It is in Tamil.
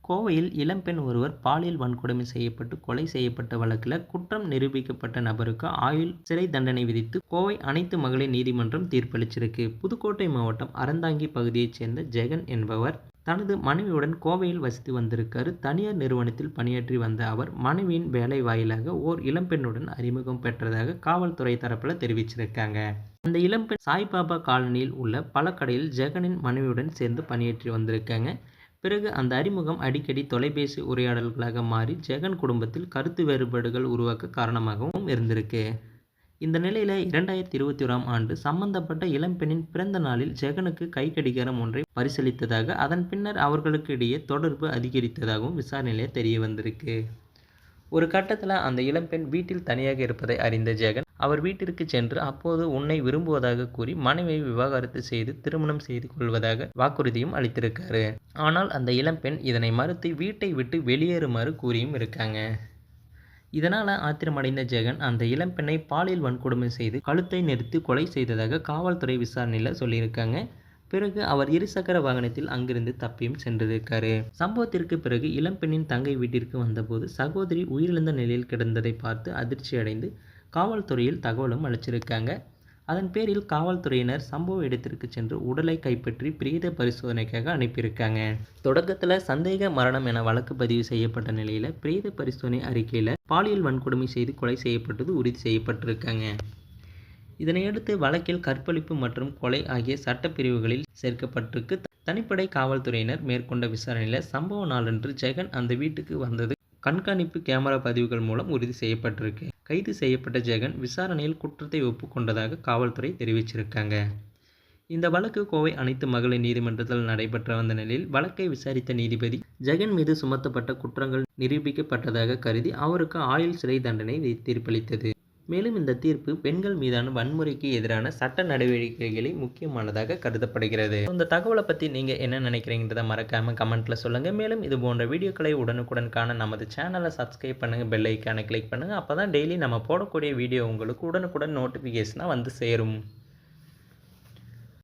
கோவையில் இளம்பெண் ஒருவர் பாலியல் வன்கொடுமை செய்யப்பட்டு கொலை செய்யப்பட்ட வழக்கில் குற்றம் நிரூபிக்கப்பட்ட நபருக்கு ஆயுள் சிறை தண்டனை விதித்து கோவை அனைத்து மகளிர் நீதிமன்றம் தீர்ப்பளிச்சிருக்கு. புதுக்கோட்டை மாவட்டம் அறந்தாங்கி பகுதியைச் சேர்ந்த ஜெகன் என்பவர் தனது மனைவியுடன் கோவையில் வசித்து வந்திருக்காரு. தனியார் நிறுவனத்தில் பணியாற்றி வந்த அவர் மனைவியின் வேலை வாயிலாக ஓர் இளம்பெண்ணுடன் அறிமுகம் பெற்றதாக காவல்துறை தரப்புல தெரிவிச்சிருக்காங்க. அந்த இளம்பெண் சாய்பாபா காலனியில் உள்ள பழக்கடையில் ஜெகனின் மனைவியுடன் சேர்ந்து பணியாற்றி வந்திருக்காங்க. பிறகு அந்த அறிமுகம் அடிக்கடி தொலைபேசி உரையாடல்களாக மாறி ஜெகன் குடும்பத்தில் கருத்து வேறுபாடுகள் உருவாக்க காரணமாகவும் இருந்திருக்கு. இந்த நிலையில் 2021ஆம் ஆண்டு சம்பந்தப்பட்ட இளம்பெண்ணின் பிறந்த நாளில் ஜெகனுக்கு கைக்கடிகாரம் ஒன்றை பரிசீலித்ததாக, அதன் பின்னர் அவர்களுக்கு இடையே தொடர்பு அதிகரித்ததாகவும் விசாரணையில் தெரிய வந்திருக்கு. ஒரு கட்டத்தில் அந்த இளம்பெண் வீட்டில் தனியாக இருப்பதை அறிந்த ஜெகன் அவர் வீட்டிற்கு சென்று அப்போது உன்னை விரும்புவதாக கூறி மனைவியை விவாகரத்து செய்து திருமணம் செய்து கொள்வதாக வாக்குறுதியும் அளித்திருக்காரு. ஆனால் அந்த இளம்பெண் இதனை மறுத்து வீட்டை விட்டு வெளியேறுமாறு கூறியும் இருக்காங்க. இதனால் ஆத்திரமடைந்த ஜெகன் அந்த இளம்பெண்ணை பாலியல் வன்கொடுமை செய்து கழுத்தை நெரித்து கொலை செய்ததாக காவல்துறை விசாரணையில் சொல்லியிருக்காங்க. பிறகு அவர் இருசக்கர வாகனத்தில் அங்கிருந்து தப்பியும் சென்றிருக்காரு. சம்பவத்திற்கு பிறகு இளம்பெண்ணின் தங்கை வீட்டிற்கு வந்தபோது சகோதரி உயிரிழந்த நிலையில் கிடந்ததை பார்த்து அதிர்ச்சி அடைந்து காவல்துறையில் தகவலும் அளிச்சிருக்காங்க. அதன் பேரில் காவல்துறையினர் சம்பவ இடத்திற்கு சென்று உடலை கைப்பற்றி பிரேத பரிசோதனைக்காக அனுப்பியிருக்காங்க. தொடக்கத்தில் சந்தேக மரணம் என வழக்கு பதிவு செய்யப்பட்ட நிலையில் பிரேத பரிசோதனை அறிக்கையில் பாலியல் வன்கொடுமை செய்து கொலை செய்யப்பட்டது உறுதி செய்யப்பட்டிருக்காங்க. இதனையடுத்து வழக்கில் கற்பழிப்பு மற்றும் கொலை ஆகிய சட்டப்பிரிவுகளில் சேர்க்கப்பட்டிருக்கு. தனிப்படை காவல்துறையினர் மேற்கொண்ட விசாரணையில் சம்பவ நாளன்று ஜெகன் அந்த வீட்டுக்கு வந்தது கண்காணிப்பு கேமரா பதிவுகள் மூலம் உறுதி செய்யப்பட்டிருக்கு. கைது செய்யப்பட்ட ஜெகன் விசாரணையில் குற்றத்தை ஒப்புக்கொண்டதாக காவல்துறை தெரிவிச்சிருக்காங்க. இந்த வழக்கு கோவை அனைத்து மகளிர் நீதிமன்றத்தில் நடைபெற்ற வந்த நிலையில் வழக்கை விசாரித்த நீதிபதி ஜெகன் மீது சுமத்தப்பட்ட குற்றங்கள் நிரூபிக்கப்பட்டதாக கருதி அவருக்கு ஆயுள் சிறை தண்டனை தீர்ப்பளித்தது. மேலும் இந்த தீர்ப்பு பெண்கள் மீதான வன்முறைக்கு எதிரான சட்ட நடவடிக்கைகளில் முக்கியமானதாக கருதப்படுகிறது. இந்த தகவலை பற்றி நீங்கள் என்ன நினைக்கிறீங்கிறத மறக்காமல் கமெண்ட்டில் சொல்லுங்கள். மேலும் இது போன்ற வீடியோக்களை உடனுக்குடன் காண நமது சேனலை சப்ஸ்கிரைப் பண்ணுங்கள், பெல் ஐக்கானை கிளிக் பண்ணுங்கள். அப்போ தான் டெய்லி நம்ம போடக்கூடிய வீடியோ உங்களுக்கு உடனுக்குடன் நோட்டிஃபிகேஷனாக வந்து சேரும்.